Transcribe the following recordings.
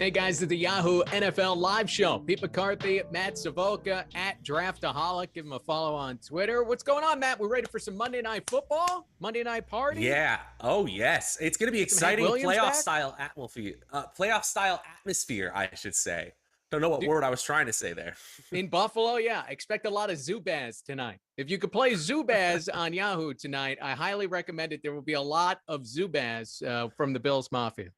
Hey guys, it's the Yahoo NFL Live Show. Pete McCarthy, Matt Savoca at Draftaholic. Give him a follow on Twitter. What's going on, Matt? We're ready for some Monday Night Football? Monday Night Party? Yeah. Oh, yes. It's going to be Some Hank exciting Williams playoff back? style atmosphere. Atmosphere, I should say. Don't know what word I was trying to say there. In Buffalo, yeah. Expect a lot of Zubaz tonight. If you could play Zubaz on Yahoo tonight, I highly recommend it. There will be a lot of Zubaz from the Bills Mafia.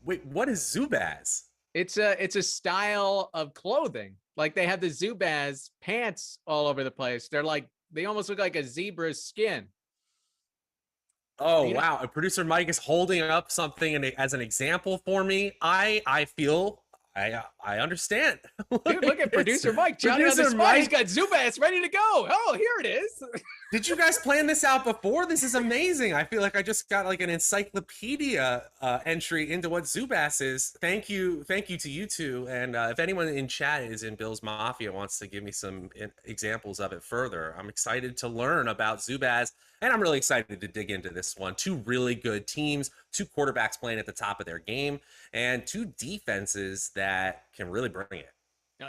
Wait, what is Zubaz? It's a style of clothing. Like they have the Zubaz pants all over the place. They almost look like a zebra's skin. Oh, You know, wow. And producer Mike is holding up something as an example for me. I feel I understand. dude, look at producer Mike. Johnny on the Producer spot. He's Mike, got Zubaz ready to go. Oh, here it is. did you guys plan this out before? This is amazing. I feel like I just got like an encyclopedia entry into what Zubaz is. Thank you to you two. And if anyone in chat is in Bill's Mafia wants to give me some examples of it further, I'm excited to learn about Zubaz. And I'm really excited to dig into this one. Two really good teams, two quarterbacks playing at the top of their game, and two defenses that can really bring it.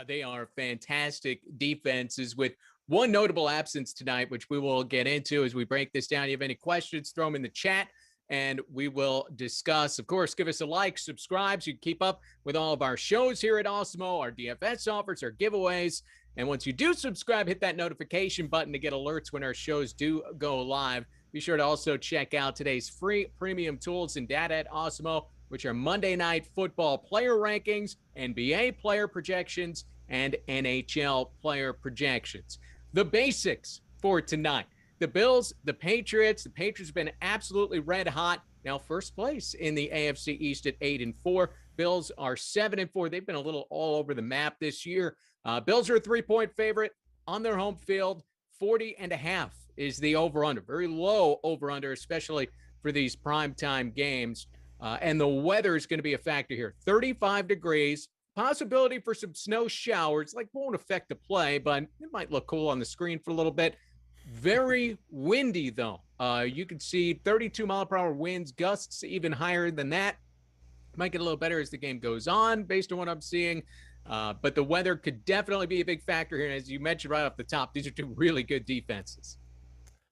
They are fantastic defenses with one notable absence tonight, which we will get into as we break this down. If you have any questions, throw them in the chat and we will discuss. Of course, give us a like, subscribe so you can keep up with all of our shows here at Awesemo, our DFS offers, our giveaways. And once you do subscribe, hit that notification button to get alerts when our shows do go live. Be sure to also check out today's free premium tools and data at Awesemo, which are Monday Night Football player rankings, NBA player projections, and NHL player projections. The basics for tonight. The Bills, the Patriots. The Patriots have been absolutely red hot. Now first place in the AFC East at 8-4. Bills are 7-4. They've been a little all over the map this year. Bills are a 3-point favorite on their home field. 40.5 is the over-under. Very low over-under, especially for these primetime games. And the weather is going to be a factor here. 35 degrees. Possibility for some snow showers. Like, won't affect the play, but it might look cool on the screen for a little bit. Very windy, though. You can see 32-mile-per-hour winds, gusts even higher than that. Might get a little better as the game goes on, based on what I'm seeing. But the weather could definitely be a big factor here. And as you mentioned right off the top, these are two really good defenses.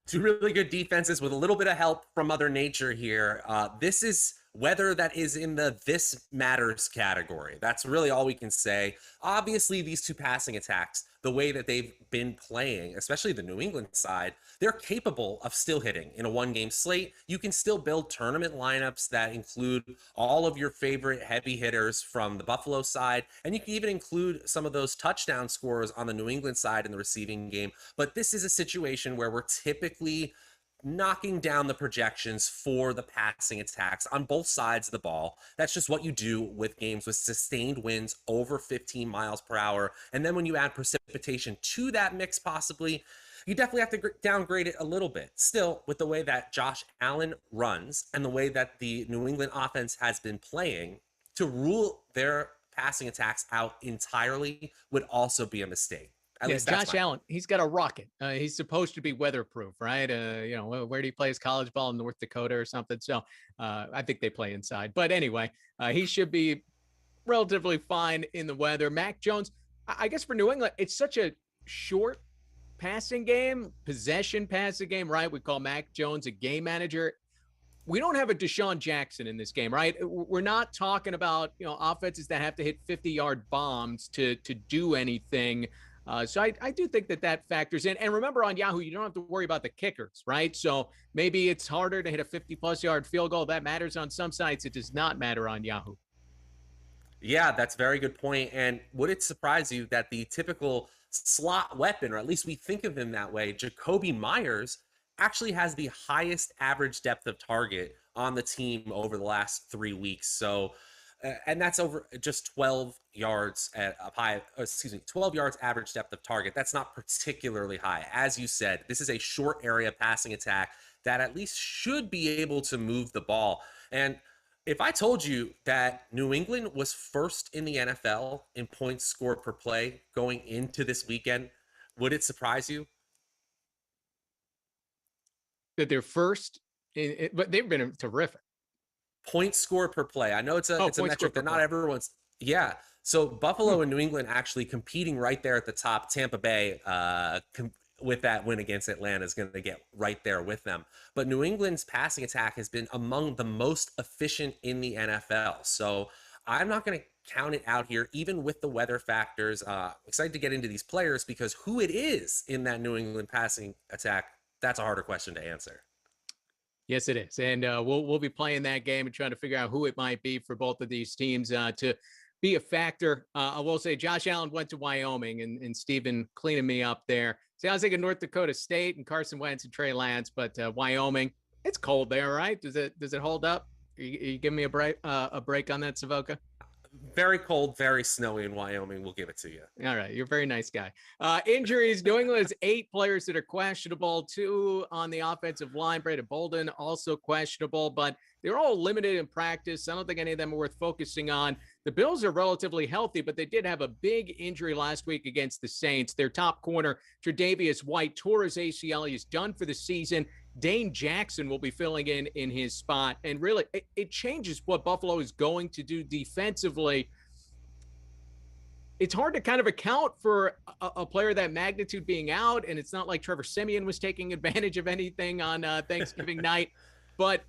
Two really good defenses with a little bit of help from Mother Nature here. This is weather that is in the this matters category. That's really all we can say. Obviously, these two passing attacks, the way that they've been playing, especially the New England side, they're capable of still hitting in a one-game slate. You can still build tournament lineups that include all of your favorite heavy hitters from the Buffalo side, and you can even include some of those touchdown scorers on the New England side in the receiving game. But this is a situation where we're typically knocking down the projections for the passing attacks on both sides of the ball. That's just what you do with games with sustained winds over 15 miles per hour. And then when you add precipitation to that mix, possibly, you definitely have to downgrade it a little bit. Still, with the way that Josh Allen runs and the way that the New England offense has been playing, to rule their passing attacks out entirely would also be a mistake. At least Josh Allen, he's got a rocket. He's supposed to be weatherproof, right? Where do he play his college ball in North Dakota or something? So I think they play inside. But anyway, he should be relatively fine in the weather. Mac Jones, I guess for New England, it's such a short passing game, possession passing game, right? We call Mac Jones a game manager. We don't have a Deshaun Jackson in this game, right? We're not talking about, offenses that have to hit 50-yard bombs to do anything. So I do think that factors in. And remember, on Yahoo, you don't have to worry about the kickers, right? So maybe it's harder to hit a 50-plus yard field goal. That matters on some sites. It does not matter on Yahoo. Yeah, that's a very good point. And would it surprise you that the typical slot weapon, or at least we think of him that way, Jacoby Myers, actually has the highest average depth of target on the team over the last 3 weeks? So and that's over just 12 yards at a high, 12 yards average depth of target. That's not particularly high. As you said, this is a short area passing attack that at least should be able to move the ball. And if I told you that New England was first in the NFL in points scored per play going into this weekend, would it surprise you? That they're first, but they've been terrific. Point score per play. I know it's a Point score metric per that not play. everyone's. Yeah. So Buffalo and New England actually competing right there at the top. Tampa Bay with that win against Atlanta is going to get right there with them. But New England's passing attack has been among the most efficient in the NFL. So I'm not going to count it out here, even with the weather factors. Excited to get into these players because who it is in that New England passing attack, that's a harder question to answer. Yes, it is, and we'll be playing that game and trying to figure out who it might be for both of these teams to be a factor. I will say Josh Allen went to Wyoming, and Stephen cleaning me up there. See, I was thinking North Dakota State and Carson Wentz and Trey Lance, but Wyoming, it's cold there, right? Does it hold up? You give me a break on that, Savoca? Very cold, very snowy in Wyoming. We'll give it to you. All right. You're a very nice guy. Injuries. New England has 8 players that are questionable. 2 on the offensive line. Brandon Bolden also questionable, but they're all limited in practice. I don't think any of them are worth focusing on. The Bills are relatively healthy, but they did have a big injury last week against the Saints. Their top corner, Tre'Davious White, tore his ACL. He's done for the season. Dane Jackson will be filling in his spot. And really, it changes what Buffalo is going to do defensively. It's hard to kind of account for a player that magnitude being out, and it's not like Trevor Siemian was taking advantage of anything on Thanksgiving night. But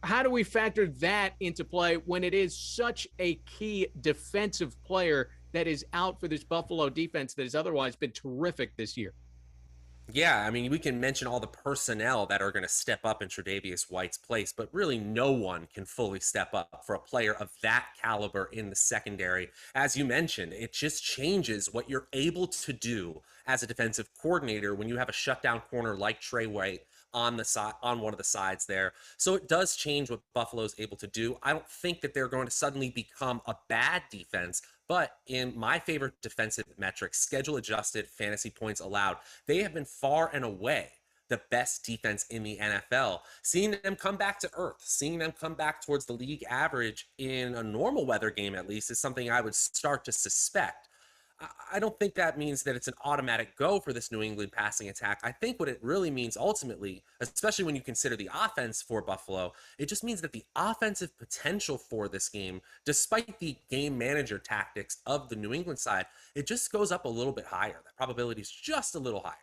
how do we factor that into play when it is such a key defensive player that is out for this Buffalo defense that has otherwise been terrific this year? Yeah, I mean, we can mention all the personnel that are going to step up in Tre'Davious White's place, but really no one can fully step up for a player of that caliber in the secondary. As you mentioned, it just changes what you're able to do as a defensive coordinator when you have a shutdown corner like Trey White on the side, on one of the sides there. So it does change what Buffalo's able to do. I don't think that they're going to suddenly become a bad defense, but in my favorite defensive metric, schedule adjusted fantasy points allowed, they have been far and away the best defense in the NFL. Seeing them come back to earth, seeing them come back towards the league average in a normal weather game, at least, is something I would start to suspect. I don't think that means that it's an automatic go for this New England passing attack. I think what it really means ultimately, especially when you consider the offense for Buffalo, it just means that the offensive potential for this game, despite the game manager tactics of the New England side, it just goes up a little bit higher. The probability is just a little higher.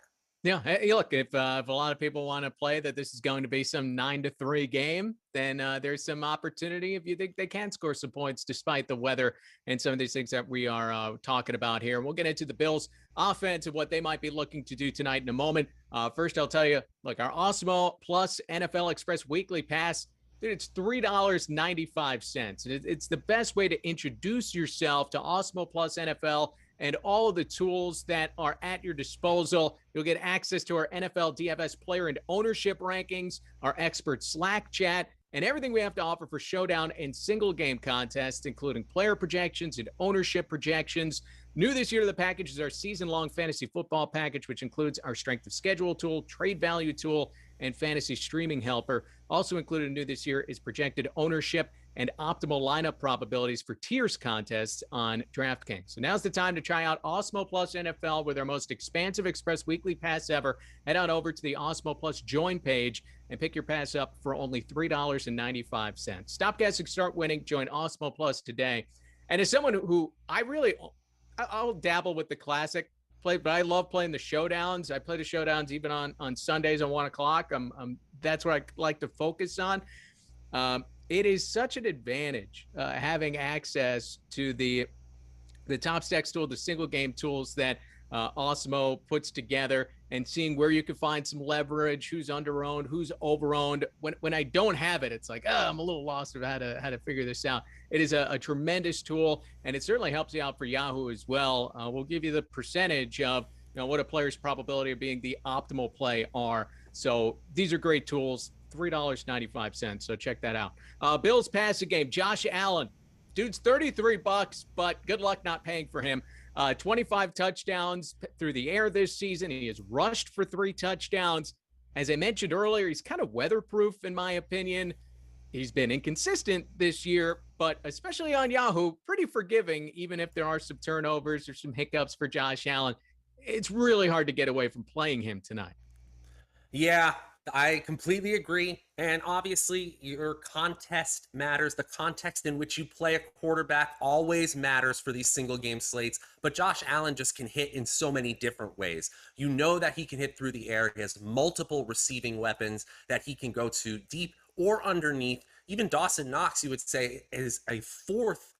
Yeah, hey, look, if a lot of people want to play that this is going to be some 9-3 game, then there's some opportunity if you think they can score some points despite the weather and some of these things that we are talking about here. And we'll get into the Bills' offense and what they might be looking to do tonight in a moment. First, I'll tell you, look, our Awesemo Plus NFL Express Weekly Pass, dude, it's $3.95. It's the best way to introduce yourself to Awesemo Plus NFL and all of the tools that are at your disposal. You'll get access to our NFL DFS player and ownership rankings, our expert Slack chat, and everything we have to offer for showdown and single game contests, including player projections and ownership projections. New this year to the package is our season-long fantasy football package, which includes our strength of schedule tool, trade value tool, and fantasy streaming helper. Also included new this year is projected ownership and optimal lineup probabilities for tiers contests on DraftKings. So now's the time to try out Awesemo Plus NFL with our most expansive Express Weekly Pass ever. Head on over to the Awesemo Plus Join page and pick your pass up for only $3.95. Stop guessing, start winning. Join Awesemo Plus today. And as someone who I'll dabble with the classic play, but I love playing the showdowns. I play the showdowns even on Sundays at 1 o'clock. That's what I like to focus on. It is such an advantage having access to the top stacks tool, the single game tools that Awesemo puts together, and seeing where you can find some leverage, who's under-owned, who's over-owned. When I don't have it, it's like, I'm a little lost of how to figure this out. It is a tremendous tool, and it certainly helps you out for Yahoo as well. We'll give you the percentage of what a player's probability of being the optimal play are. So these are great tools. $3.95. So check that out. Bills passing game. Josh Allen, dude's $33, but good luck not paying for him. 25 touchdowns through the air this season. He has rushed for 3 touchdowns. As I mentioned earlier, he's kind of weatherproof in my opinion. He's been inconsistent this year, but especially on Yahoo, pretty forgiving, even if there are some turnovers or some hiccups for Josh Allen. It's really hard to get away from playing him tonight. Yeah, I completely agree. And obviously, your contest matters. The context in which you play a quarterback always matters for these single game slates. But Josh Allen just can hit in so many different ways. You know that he can hit through the air. He has multiple receiving weapons that he can go to deep or underneath. Even Dawson Knox, you would say, is a fourth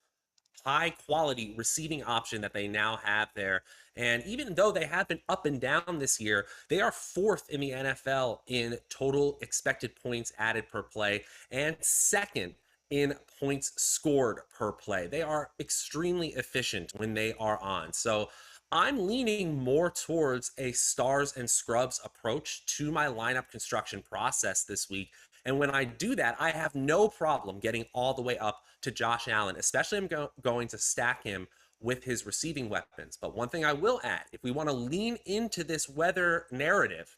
high quality receiving option that they now have there. And even though they have been up and down this year, they are fourth in the NFL in total expected points added per play and second in points scored per play. They are extremely efficient when they are on. So I'm leaning more towards a stars and scrubs approach to my lineup construction process this week. And when I do that, I have no problem getting all the way up to Josh Allen, especially I'm going to stack him with his receiving weapons. But one thing I will add, if we want to lean into this weather narrative,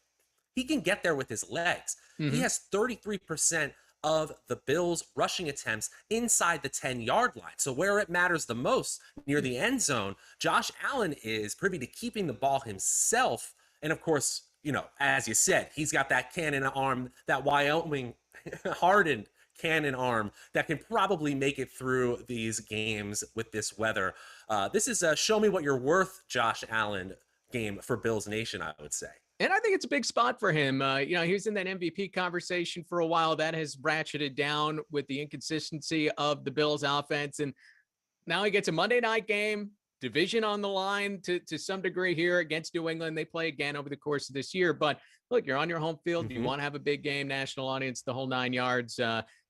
he can get there with his legs. Mm-hmm. He has 33% of the Bills' rushing attempts inside the 10-yard line. So where it matters the most, near the end zone, Josh Allen is privy to keeping the ball himself. And of course, you know, as you said, he's got that cannon arm, that Wyoming hardened cannon arm that can probably make it through these games with this weather. This is a show me what you're worth, Josh Allen game for Bills Nation, I would say. And I think it's a big spot for him. You know, he was in that MVP conversation for a while. That has ratcheted down with the inconsistency of the Bills offense. And now he gets a Monday night game, division on the line to some degree here against New England. They play again over the course of this year. But look, you're on your home field. Mm-hmm. You want to have a big game, national audience, the whole 9 yards.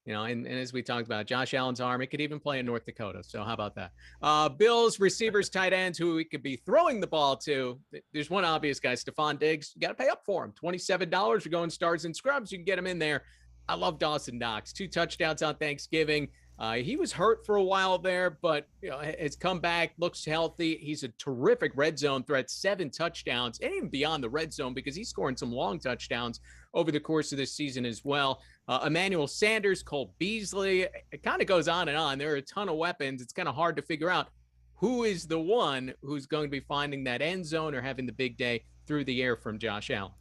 You know, and as we talked about, Josh Allen's arm, it could even play in North Dakota. So how about that? Bills, receivers, tight ends, who we could be throwing the ball to. There's one obvious guy, Stephon Diggs. You got to pay up for him. $27. You're going stars and scrubs. You can get him in there. I love Dawson Knox. 2 touchdowns on Thanksgiving. He was hurt for a while there, but you know, has come back, looks healthy. He's a terrific red zone threat, 7 touchdowns, and even beyond the red zone because he's scoring some long touchdowns over the course of this season as well. Emmanuel Sanders, Cole Beasley, it kind of goes on and on. There are a ton of weapons. It's kind of hard to figure out who is the one who's going to be finding that end zone or having the big day through the air from Josh Allen.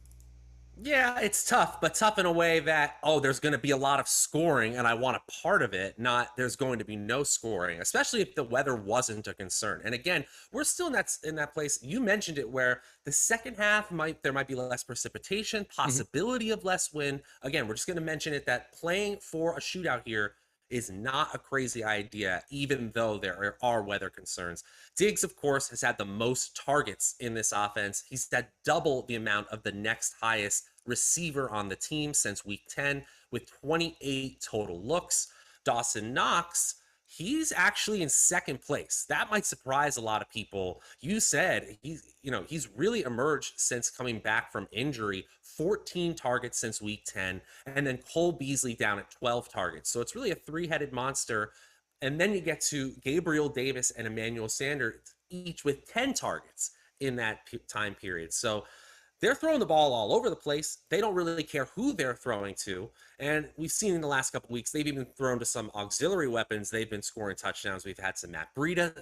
Yeah, it's tough, but tough in a way that, oh, there's going to be a lot of scoring and I want a part of it, not there's going to be no scoring, especially if the weather wasn't a concern. And again, we're still in that place. You mentioned it where the second half there might be less precipitation, possibility of less wind. Again, we're just going to mention it that playing for a shootout here is not a crazy idea, even though there are weather concerns. Diggs, of course, has had the most targets in this offense. He's had double the amount of the next highest receiver on the team since week 10 with 28 total looks. Dawson Knox, he's actually in second place. That might surprise a lot of people. You said he's really emerged since coming back from injury. 14 targets since week 10, and then Cole Beasley down at 12 targets. So it's really a 3-headed monster. And then you get to Gabriel Davis and Emmanuel Sanders, each with 10 targets in that time period. So they're throwing the ball all over the place. They don't really care who they're throwing to. And we've seen in the last couple of weeks, they've even thrown to some auxiliary weapons. They've been scoring touchdowns. We've had some Matt Breida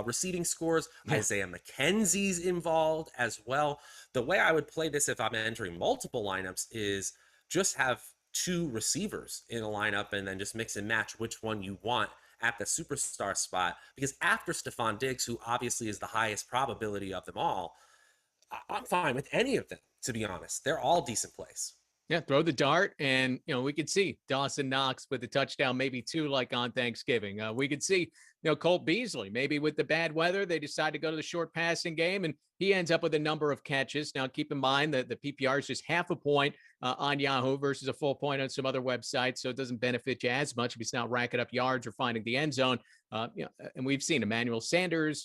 receiving scores. Yeah. Isaiah McKenzie's involved as well. The way I would play this if I'm entering multiple lineups is just have 2 receivers in a lineup and then just mix and match which one you want at the superstar spot. Because after Stephon Diggs, who obviously is the highest probability of them all, I'm fine with any of them, to be honest. They're all decent plays. Yeah, throw the dart, and we could see Dawson Knox with a touchdown, maybe 2 like on Thanksgiving. We could see Cole Beasley, maybe with the bad weather, they decide to go to the short passing game, and he ends up with a number of catches. Now, keep in mind that the PPR is just half a point on Yahoo versus a full point on some other websites, so it doesn't benefit you as much if he's not racking up yards or finding the end zone. And we've seen Emmanuel Sanders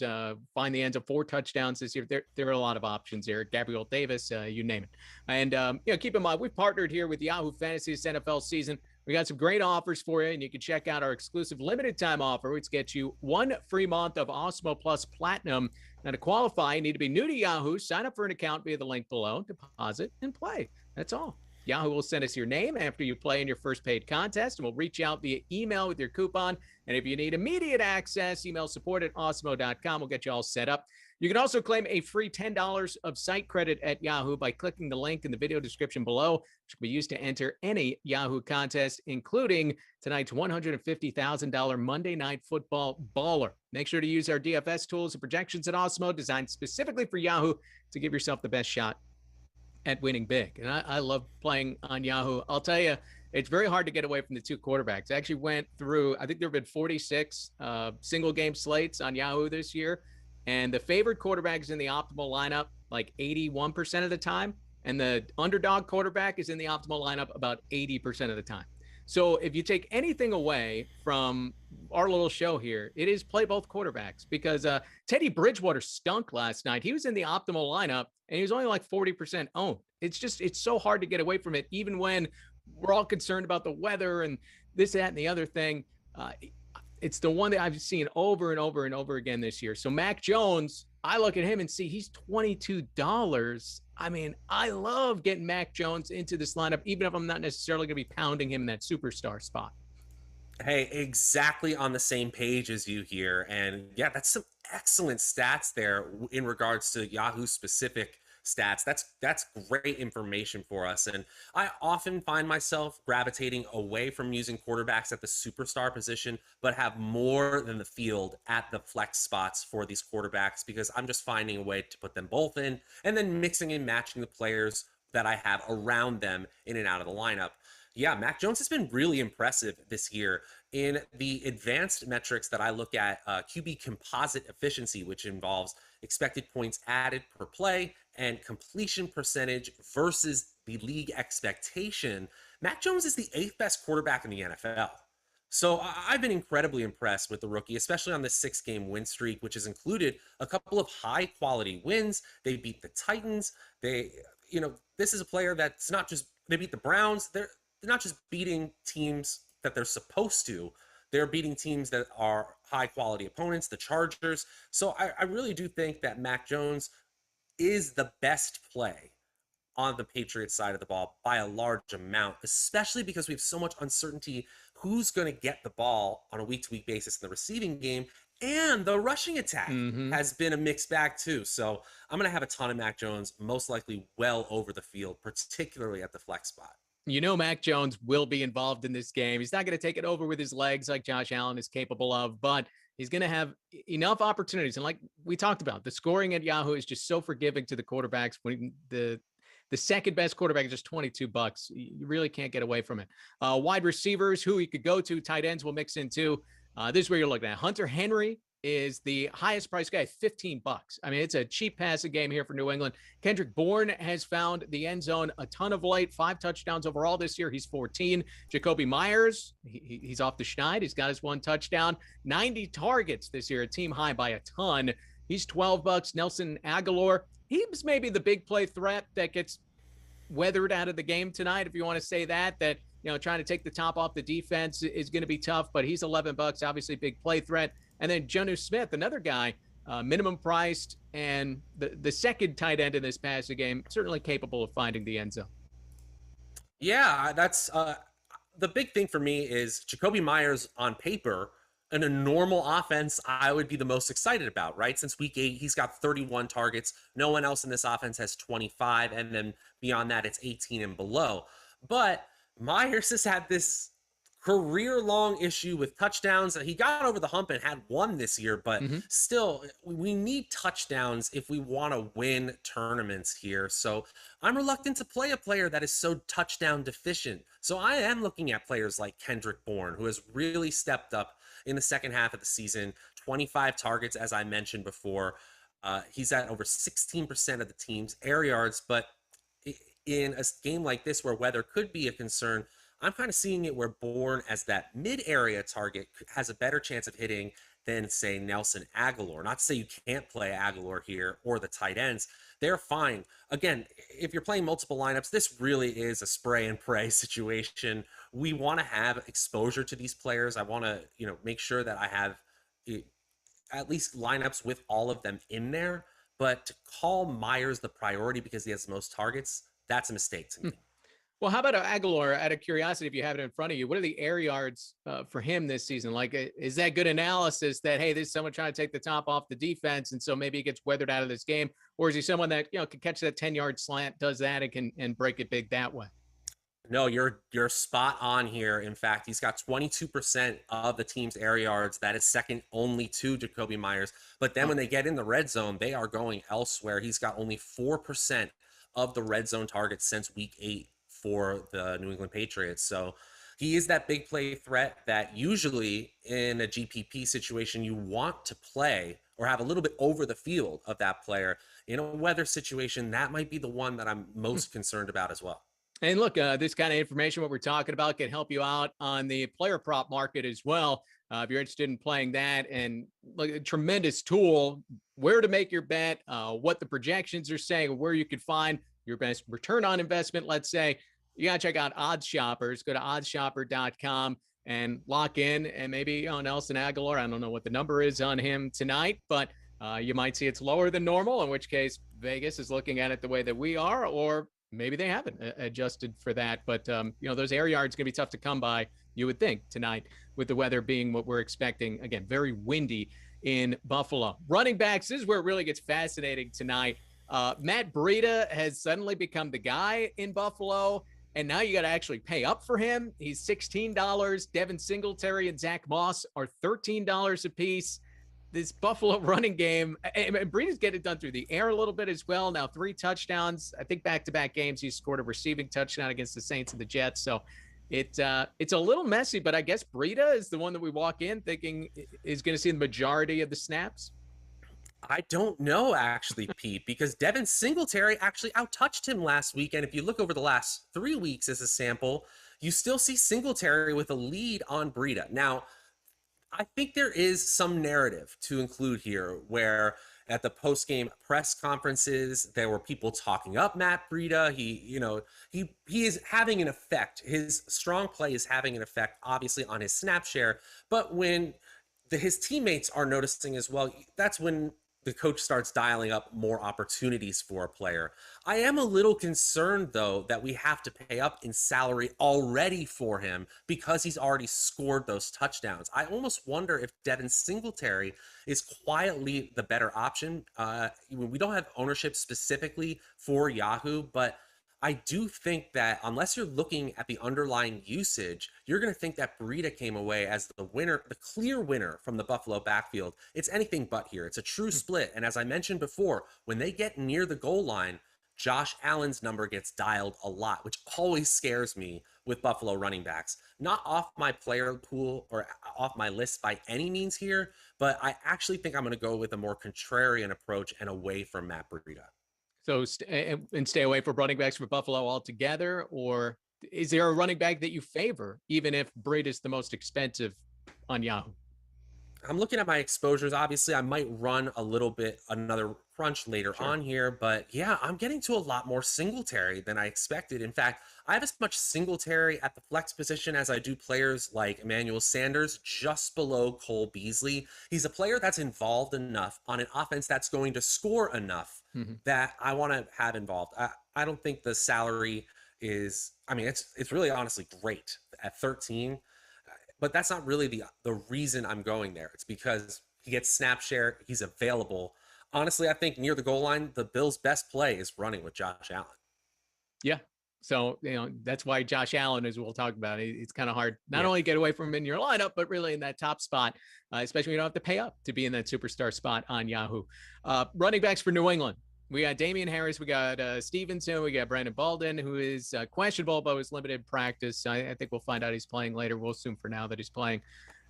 find the end of 4 touchdowns this year. There are a lot of options there. Gabriel Davis, you name it. And keep in mind, we've partnered here with Yahoo Fantasy this NFL season. We got some great offers for you, and you can check out our exclusive limited time offer, which gets you 1 free month of Awesemo Plus Platinum. Now, to qualify, you need to be new to Yahoo. Sign up for an account via the link below, deposit, and play. That's all. Yahoo will send us your name after you play in your first paid contest, and we'll reach out via email with your coupon. And if you need immediate access, email support@awesemo.com. We'll get you all set up. You can also claim a free $10 of site credit at Yahoo by clicking the link in the video description below, which can be used to enter any Yahoo contest, including tonight's $150,000 Monday Night Football Baller. Make sure to use our DFS tools and projections at Awesemo, designed specifically for Yahoo, to give yourself the best shot at winning big. And I love playing on Yahoo. I'll tell you, it's very hard to get away from the two quarterbacks. I actually went through, I think there have been 46 single game slates on Yahoo this year. And the favorite quarterback is in the optimal lineup like 81% of the time. And the underdog quarterback is in the optimal lineup about 80% of the time. So if you take anything away from our little show here, it is play both quarterbacks, because Teddy Bridgewater stunk last night. He was in the optimal lineup and he was only like 40% owned. It's so hard to get away from it, even when we're all concerned about the weather and this, that, and the other thing. It's the one that I've seen over and over and over again this year. So Mac Jones, I look at him and see he's $22. I mean, I love getting Mac Jones into this lineup, even if I'm not necessarily going to be pounding him in that superstar spot. Hey, exactly on the same page as you here. And yeah, that's some excellent stats there in regards to Yahoo specific stats. That's great information for us. And I often find myself gravitating away from using quarterbacks at the superstar position, but have more than the field at the flex spots for these quarterbacks, because I'm just finding a way to put them both in and then mixing and matching the players that I have around them in and out of the lineup. Yeah, Mac Jones has been really impressive this year. In the advanced metrics that I look at, QB composite efficiency, which involves expected points added per play and completion percentage versus the league expectation, Mac Jones is the 8th best quarterback in the NFL. So I've been incredibly impressed with the rookie, especially on this 6-game win streak, which has included a couple of high quality wins. They beat the Titans. This is a player that's not just, they beat the Browns. They're not just beating teams that they're supposed to. They're beating teams that are high quality opponents, the Chargers. So I really do think that Mac Jones is the best play on the Patriots side of the ball by a large amount, especially because we have so much uncertainty who's going to get the ball on a week-to-week basis in the receiving game. And the rushing attack has been a mixed bag too. So I'm going to have a ton of Mac Jones, most likely well over the field, particularly at the flex spot. You know, Mac Jones will be involved in this game. He's not going to take it over with his legs like Josh Allen is capable of, but he's going to have enough opportunities. And like we talked about, the scoring at Yahoo is just so forgiving to the quarterbacks. When the second best quarterback is just $22, you really can't get away from it. Wide receivers, who he could go to, tight ends will mix in too. This is where you're looking at. Hunter Henry is the highest priced guy, $15. I mean, it's a cheap passing game here for New England. Kendrick Bourne has found the end zone a ton of late, 5 touchdowns overall this year. He's 14. Jacoby Myers, he's off the schneid. He's got his 1 touchdown, 90 targets this year, a team high by a ton. He's $12. Nelson Aguilar, he's maybe the big play threat that gets weathered out of the game tonight, if you want to say that, trying to take the top off the defense is going to be tough, but he's $11, obviously big play threat. And then Jonnu Smith, another guy, minimum priced, and the second tight end in this passing game, certainly capable of finding the end zone. Yeah, that's the big thing for me is Jacoby Myers on paper. In a normal offense, I would be the most excited about, right? Since week 8, he's got 31 targets. No one else in this offense has 25. And then beyond that, it's 18 and below. But Myers has had this career-long issue with touchdowns. He got over the hump and had 1 this year, but still, we need touchdowns if we want to win tournaments here. So I'm reluctant to play a player that is so touchdown deficient. So I am looking at players like Kendrick Bourne, who has really stepped up in the second half of the season. 25 targets, as I mentioned before. He's at over 16% of the team's air yards, but in a game like this where weather could be a concern, I'm kind of seeing it where Bourne, as that mid-area target, has a better chance of hitting than, say, Nelson Aguilar. Not to say you can't play Aguilar here or the tight ends. They're fine. Again, if you're playing multiple lineups, this really is a spray and pray situation. We want to have exposure to these players. I want to, make sure that I have at least lineups with all of them in there. But to call Myers the priority because he has the most targets, that's a mistake to me. Well, how about Aguilar? Out of curiosity, if you have it in front of you, what are the air yards for him this season? Like, is that good analysis that, hey, there's someone trying to take the top off the defense, and so maybe he gets weathered out of this game, or is he someone that can catch that 10-yard slant, does that, and can break it big that way? No, you're spot on here. In fact, he's got 22% of the team's air yards. That is second only to Jacoby Myers. But then when they get in the red zone, they are going elsewhere. He's got only 4% of the red zone targets since week 8 for the New England Patriots. So he is that big play threat that usually in a GPP situation you want to play or have a little bit over the field of that player. In a weather situation, that might be the one that I'm most concerned about as well. And look, this kind of information, what we're talking about, can help you out on the player prop market as well. If you're interested in playing that, and look, a tremendous tool, where to make your bet, what the projections are saying, where you could find your best return on investment, let's say. You got to check out Odds Shoppers. Go to oddsshopper.com and lock in. And maybe Nelson Aguilar, I don't know what the number is on him tonight, but you might see it's lower than normal, in which case Vegas is looking at it the way that we are, or maybe they haven't adjusted for that. But, those air yards going to be tough to come by, you would think, tonight, with the weather being what we're expecting. Again, very windy in Buffalo. Running backs, this is where it really gets fascinating tonight. Matt Breida has suddenly become the guy in Buffalo, and now you got to actually pay up for him. He's $16. Devin Singletary and Zach Moss are $13 a piece. This Buffalo running game, and Breida's getting it done through the air a little bit as well. Now 3 touchdowns. I think back-to-back games he scored a receiving touchdown against the Saints and the Jets. So it's a little messy, but I guess Breida is the one that we walk in thinking is going to see the majority of the snaps. I don't know, actually, Pete, because Devin Singletary actually outtouched him last week. And if you look over the last 3 weeks as a sample, you still see Singletary with a lead on Breida. Now, I think there is some narrative to include here where at the post-game press conferences, there were people talking up Matt Breida. He is having an effect. His strong play is having an effect, obviously, on his snap share. But when his teammates are noticing as well, that's when the coach starts dialing up more opportunities for a player. I am a little concerned, though, that we have to pay up in salary already for him because he's already scored those touchdowns. I almost wonder if Devin Singletary is quietly the better option. We don't have ownership specifically for Yahoo, but I do think that unless you're looking at the underlying usage, you're going to think that Breida came away as the winner, the clear winner from the Buffalo backfield. It's anything but here. It's a true split. And as I mentioned before, when they get near the goal line, Josh Allen's number gets dialed a lot, which always scares me with Buffalo running backs. Not off my player pool or off my list by any means here, but I actually think I'm going to go with a more contrarian approach and away from Matt Breida. So stay away from running backs for Buffalo altogether, or is there a running back that you favor, even if Breida is the most expensive on Yahoo? I'm looking at my exposures. Obviously, I might run a little bit another crunch later on here, but yeah, I'm getting to a lot more Singletary than I expected. In fact, I have as much Singletary at the flex position as I do players like Emmanuel Sanders, just below Cole Beasley. He's a player that's involved enough on an offense that's going to score enough that I want to have involved. I don't think the salary is, it's really honestly great at 13. But that's not really the reason I'm going there. It's because he gets snap share. He's available. Honestly, I think near the goal line, the Bills' best play is running with Josh Allen. Yeah. So, that's why Josh Allen, as we'll talk about, it's kind of hard not only get away from him in your lineup, but really in that top spot, especially when you don't have to pay up to be in that superstar spot on Yahoo. Running backs for New England. We got Damian Harris, we got Stevenson, we got Brandon Bolden, who is questionable, but was limited practice. I think we'll find out he's playing later. We'll assume for now that he's playing.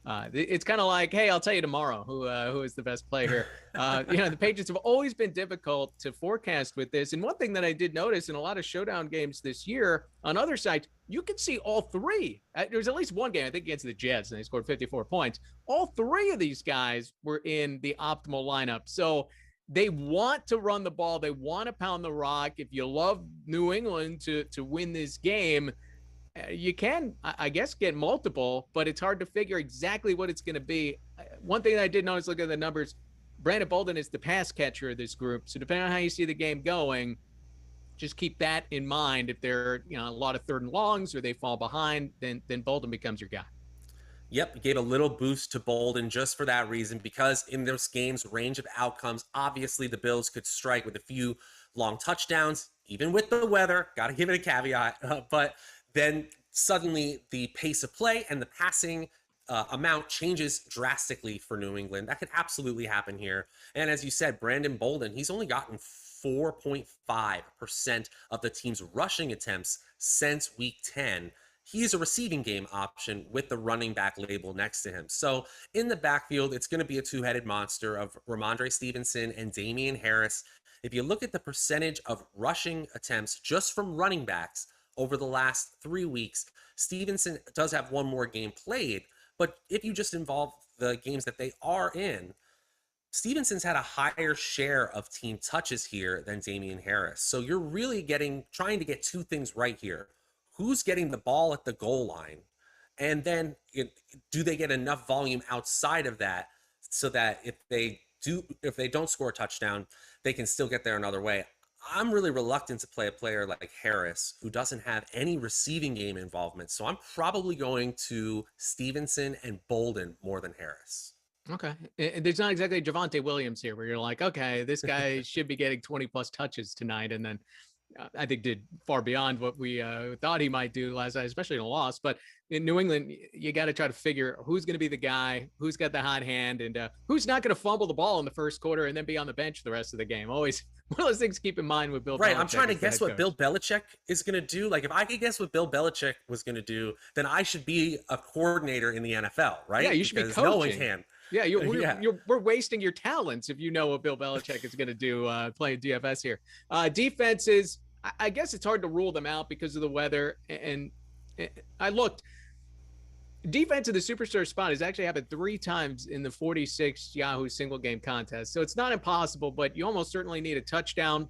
It's kind of like, hey, I'll tell you tomorrow who is the best player here. The Patriots have always been difficult to forecast with this. And one thing that I did notice in a lot of showdown games this year on other sites, you could see all three. There was at least one game, I think, against the Jets, and they scored 54 points. All three of these guys were in the optimal lineup. So they want to run the ball. They want to pound the rock. If you love New England to win this game, you can, I guess, get multiple, but it's hard to figure exactly what it's going to be. One thing that I did notice, looking at the numbers, Brandon Bolden is the pass catcher of this group. So depending on how you see the game going, just keep that in mind. If they're, a lot of third and longs or they fall behind, then Bolden becomes your guy. Yep, gave a little boost to Bolden just for that reason, because in those games, range of outcomes, obviously the Bills could strike with a few long touchdowns, even with the weather. Got to give it a caveat. But then suddenly the pace of play and the passing amount changes drastically for New England. That could absolutely happen here. And as you said, Brandon Bolden, he's only gotten 4.5% of the team's rushing attempts since week 10. He's a receiving game option with the running back label next to him. So in the backfield, it's going to be a two-headed monster of Ramondre Stevenson and Damian Harris. If you look at the percentage of rushing attempts just from running backs over the last 3 weeks, Stevenson does have one more game played. But if you just involve the games that they are in, Stevenson's had a higher share of team touches here than Damian Harris. So you're really trying to get two things right here. Who's getting the ball at the goal line? And then do they get enough volume outside of that so that if they don't score a touchdown, they can still get there another way? I'm really reluctant to play a player like Harris, who doesn't have any receiving game involvement. So I'm probably going to Stevenson and Bolden more than Harris. Okay. There's not exactly Javonte Williams here where you're like, okay, this guy should be getting 20 plus touches tonight. And then I think did far beyond what we thought he might do last night, especially in a loss. But in New England, you got to try to figure who's going to be the guy, who's got the hot hand, and who's not going to fumble the ball in the first quarter and then be on the bench the rest of the game. Always one of those things to keep in mind with Bill Belichick. Right, I'm trying to guess what Bill Belichick is going to do. Like, if I could guess what Bill Belichick was going to do, then I should be a coordinator in the NFL, right? Yeah, you should be coaching. No one can. Yeah, we're wasting your talents if you know what Bill Belichick is going to do playing DFS here. Defenses, I guess it's hard to rule them out because of the weather. And I looked. Defense of the superstar spot has actually happened 3 times in the 46 Yahoo single game contest. So it's not impossible, but you almost certainly need a touchdown.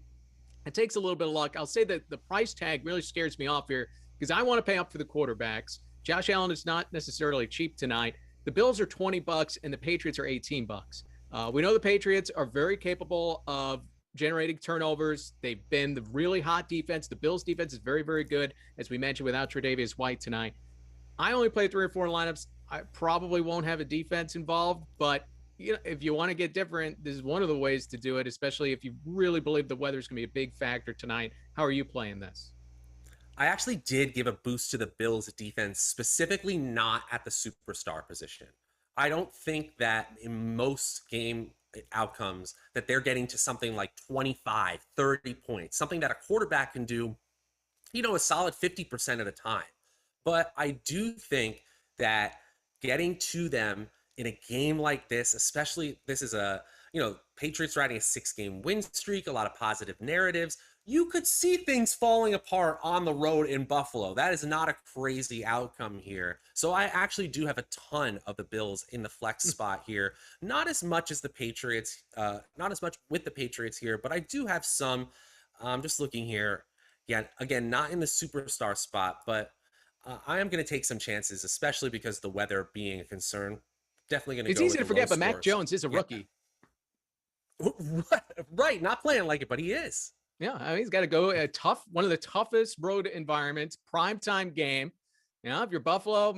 It takes a little bit of luck. I'll say that the price tag really scares me off here because I want to pay up for the quarterbacks. Josh Allen is not necessarily cheap tonight. The Bills are $20 and the Patriots are $18. We know the Patriots are very capable of generating turnovers. They've been the really hot defense. The Bills defense is very, very good, as we mentioned, without Tre'Davious White tonight. I only play 3 or 4 lineups. I probably won't have a defense involved, but if you want to get different, this is one of the ways to do it, especially if you really believe the weather is going to be a big factor tonight. How are you playing this? I actually did give a boost to the Bills defense, specifically not at the superstar position. I don't think that in most game outcomes that they're getting to something like 25, 30 points, something that a quarterback can do, a solid 50% of the time. But I do think that getting to them in a game like this, especially this is Patriots riding a 6-game win streak, a lot of positive narratives. You could see things falling apart on the road in Buffalo. That is not a crazy outcome here. So I actually do have a ton of the Bills in the flex spot here. Not as much as the Patriots, not as much with the Patriots here, but I do have some. I'm just looking here. Yeah, again, not in the superstar spot, but I am going to take some chances, especially because the weather being a concern. Definitely going to go. It's easy to forget, but scores. Mac Jones is a rookie. Right, not playing like it, but he is. Yeah, I mean, he's got to go one of the toughest road environments, primetime game. If you're Buffalo,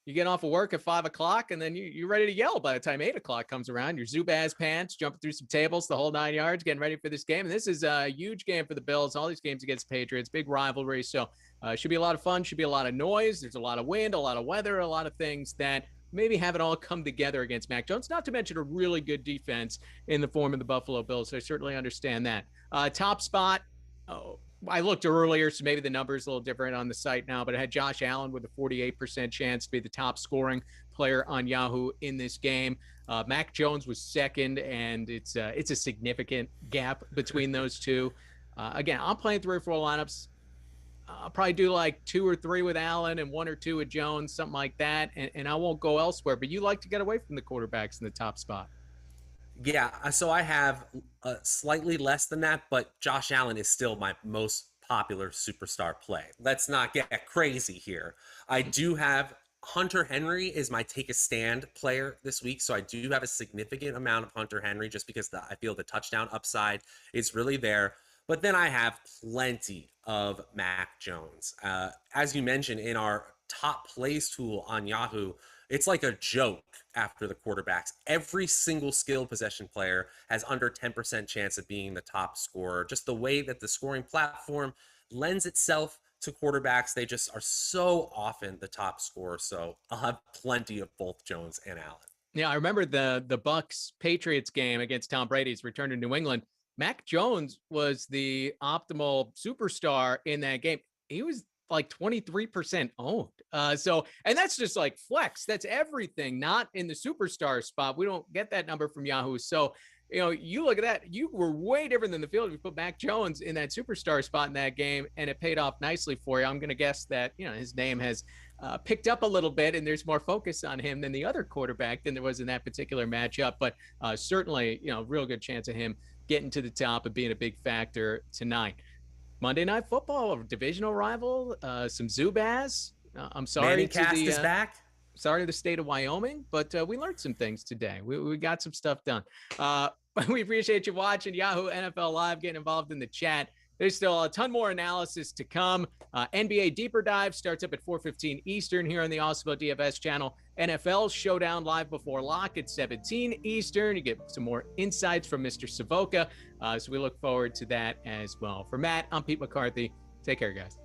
you get off of work at 5 o'clock and then you're ready to yell by the time 8 o'clock comes around. Your Zubaz pants, jumping through some tables, the whole 9 yards, getting ready for this game. And this is a huge game for the Bills. All these games against the Patriots, big rivalry. So should be a lot of fun, should be a lot of noise. There's a lot of wind, a lot of weather, a lot of things that maybe haven't all come together against Mac Jones, not to mention a really good defense in the form of the Buffalo Bills. So I certainly understand that. Top spot, I looked earlier, so maybe the number's a little different on the site now, but it had Josh Allen with a 48% chance to be the top scoring player on Yahoo in this game. Mac Jones was second, and it's a significant gap between those two. Again, I'm playing 3 or 4 lineups. I'll probably do like 2 or 3 with Allen and 1 or 2 with Jones, something like that, and I won't go elsewhere. But you like to get away from the quarterbacks in the top spot. Yeah, so I have slightly less than that, but Josh Allen is still my most popular superstar play. Let's not get crazy here. I do have Hunter Henry is my take a stand player this week, so I do have a significant amount of Hunter Henry just because I feel the touchdown upside is really there. But then I have plenty of Mac Jones. As you mentioned in our top plays tool on Yahoo, it's like a joke after the quarterbacks. Every single skill possession player has under 10% chance of being the top scorer. Just the way that the scoring platform lends itself to quarterbacks, they just are so often the top scorer. So I'll have plenty of both Jones and Allen. Yeah, I remember the Bucks Patriots game against Tom Brady's return to New England. Mac Jones was the optimal superstar in that game. He was like 23% owned. And that's just like flex. That's everything, not in the superstar spot. We don't get that number from Yahoo. So, you look at that, you were way different than the field. You put Mac Jones in that superstar spot in that game, and it paid off nicely for you. I'm going to guess that, his name has picked up a little bit, and there's more focus on him than the other quarterback than there was in that particular matchup. But certainly, real good chance of him getting to the top and being a big factor tonight. Monday Night Football, a divisional rival, some Zubaz. I'm sorry is back. Sorry to the state of Wyoming, but we learned some things today. We got some stuff done. We appreciate you watching Yahoo NFL Live, getting involved in the chat. There's still a ton more analysis to come. NBA Deeper Dive starts up at 4:15 Eastern here on the Awesemo DFS channel. NFL Showdown live before lock at 17 Eastern. You get some more insights from Mr. Savoca. So we look forward to that as well. For Matt, I'm Pete McCarthy. Take care, guys.